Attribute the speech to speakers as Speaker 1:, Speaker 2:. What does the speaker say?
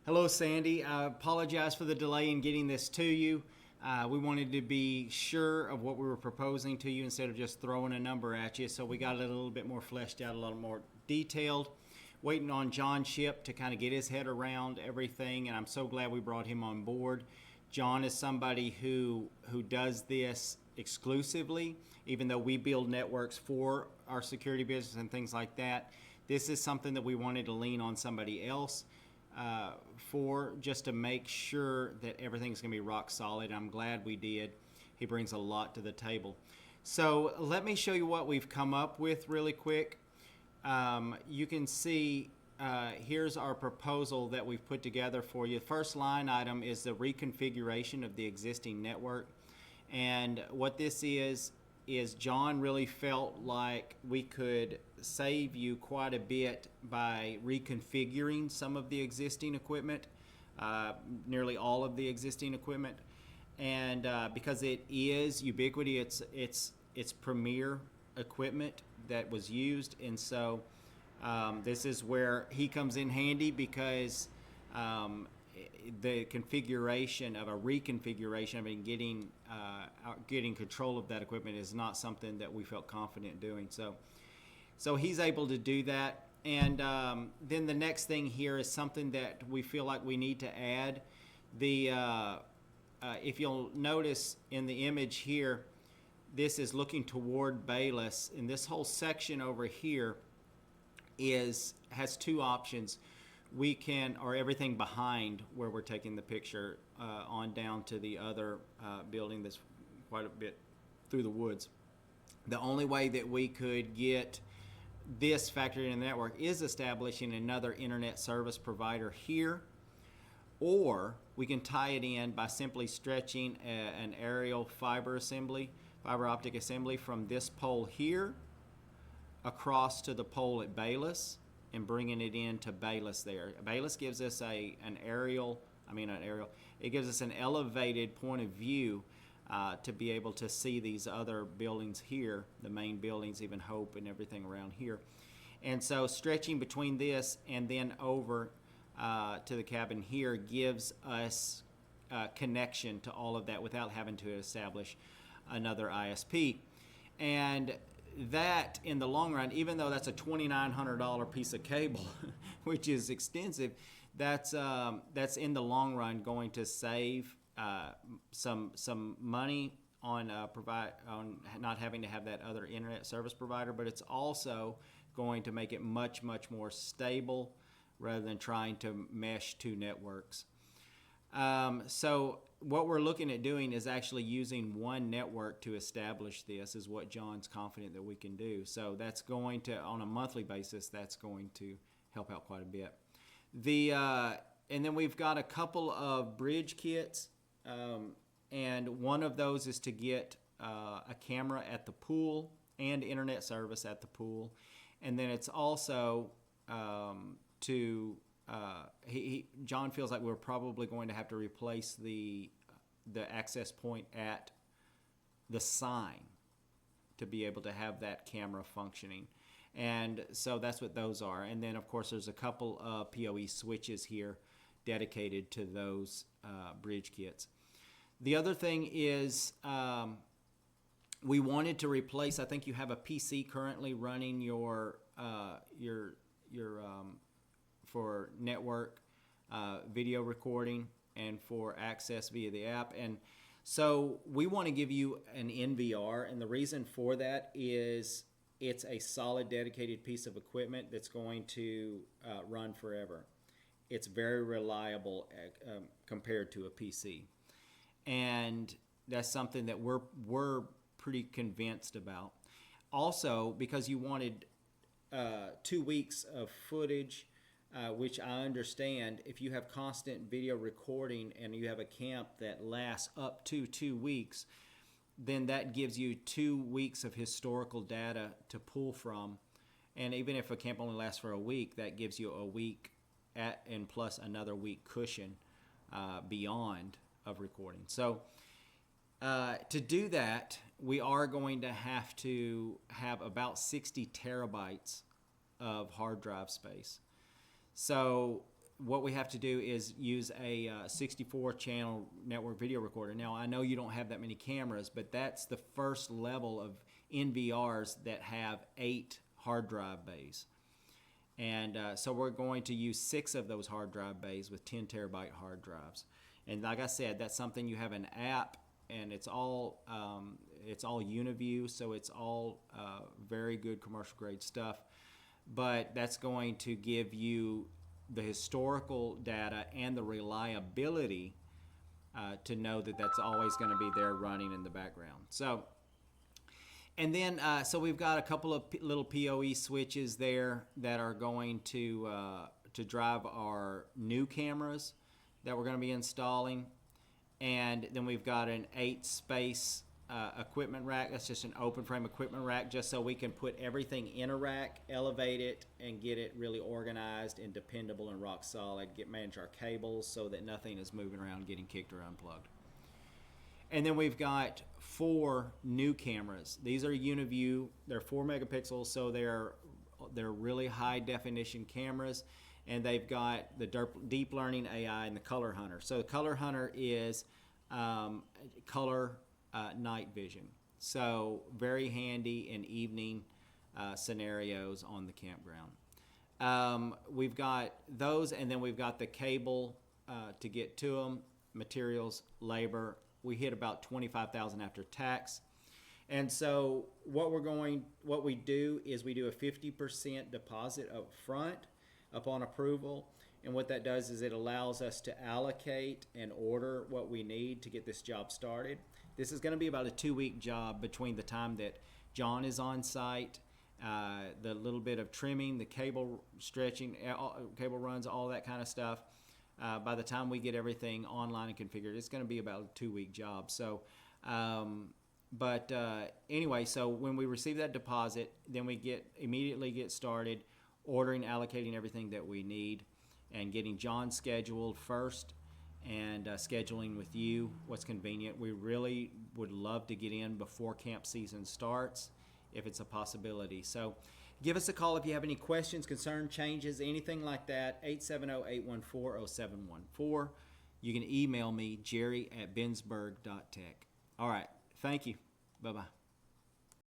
Speaker 1: Hello, Sandy. I apologize for the delay in getting this to you. We wanted to be sure of what we were proposing to you instead of just throwing a number at you, so we got it a little bit more fleshed out, a little more detailed. Waiting on John Ship to kind of get his head around everything, and I'm so glad we brought him on board. John is somebody who does this exclusively, even though we build networks for our security business and things like that. This is something that we wanted to lean on somebody else for, just to make sure that everything's going to be rock solid. I'm glad we did. He brings a lot to the table. So let me show you what we've come up with really quick. You can see here's our proposal that we've put together for you. First line item is the reconfiguration of the existing network. And what this is John really felt like we could save you quite a bit by reconfiguring some of the existing equipment, nearly all of the existing equipment. And because it is Ubiquiti, it's premier equipment that was used, and so this is where he comes in handy, because the configuration of a reconfiguration of it, getting control of that equipment is not something that we felt confident doing. So he's able to do that. And then the next thing here is something that we feel like we need to add. If you'll notice in the image here, this is looking toward Bayless, and this whole section over here has two options. We can, or everything behind where we're taking the picture, on down to the other building that's quite a bit through the woods. The only way that we could get this factored in the network is establishing another internet service provider here, or we can tie it in by simply stretching an aerial fiber optic assembly from this pole here across to the pole at Bayless and bringing it into Bayless there. Bayless gives us it gives us an elevated point of view to be able to see these other buildings here, the main buildings, even Hope and everything around here. And so stretching between this and then over to the cabin here gives us connection to all of that without having to establish another ISP. And that, in the long run, even though that's a $2,900 piece of cable, which is extensive, that's in the long run going to save some money on not having to have that other internet service provider, but it's also going to make it much more stable rather than trying to mesh two networks. So what we're looking at doing is actually using one network to establish this, is what John's confident that we can do. So that's going to, on a monthly basis, that's going to help out quite a bit. And then we've got a couple of bridge kits, and one of those is to get a camera at the pool and internet service at the pool. And then it's also John feels like we're probably going to have to replace the access point at the sign to be able to have that camera functioning. And so that's what those are. And then, of course, there's a couple of PoE switches here dedicated to those bridge kits. The other thing is we wanted to replace, I think you have a PC currently running your for network video recording and for access via the app. And so we want to give you an NVR, and the reason for that is it's a solid dedicated piece of equipment that's going to run forever. It's very reliable compared to a PC, and that's something that we're pretty convinced about. Also, because you wanted 2 weeks of footage, which I understand, if you have constant video recording and you have a camp that lasts up to 2 weeks, then that gives you 2 weeks of historical data to pull from. And even if a camp only lasts for a week, that gives you a week and plus another week cushion beyond of recording. So to do that, we are going to have about 60 terabytes of hard drive space. So what we have to do is use a 64 channel network video recorder. Now, I know you don't have that many cameras, but that's the first level of NVRs that have 8 hard drive bays. And so we're going to use 6 of those hard drive bays with 10 terabyte hard drives. And like I said, that's something you have an app, and it's all UniView, so it's all very good commercial grade stuff. But that's going to give you the historical data and the reliability to know that that's always going to be there running in the background. So, and then so we've got a couple of little PoE switches there that are going to drive our new cameras that we're going to be installing, and then we've got an 8-space equipment rack. That's just an open frame equipment rack, just so we can put everything in a rack, elevate it, and get it really organized and dependable and rock solid. Manage our cables so that nothing is moving around, getting kicked or unplugged. And then we've got 4 new cameras. These are UniView. They're 4 megapixels, so they're really high definition cameras, and they've got the deep learning AI and the Color Hunter. So the Color Hunter is color night vision. So very handy in evening scenarios on the campground. We've got those, and then we've got the cable to get to them, materials, labor. We hit about $25,000 after tax. And so what we do is we do a 50% deposit up front upon approval. And what that does is it allows us to allocate and order what we need to get this job started. This is going to be about a 2-week job between the time that John is on site, the little bit of trimming, the cable stretching, cable runs, all that kind of stuff. By the time we get everything online and configured, it's going to be about a 2-week job. So, anyway, so when we receive that deposit, then we immediately get started ordering, allocating everything that we need, and getting John scheduled first, and scheduling with you what's convenient. We really would love to get in before camp season starts, if it's a possibility. So give us a call if you have any questions, concerns, changes, anything like that, 870-814-0714. You can email me, jerry@bensberg.tech. All right. Thank you. Bye-bye.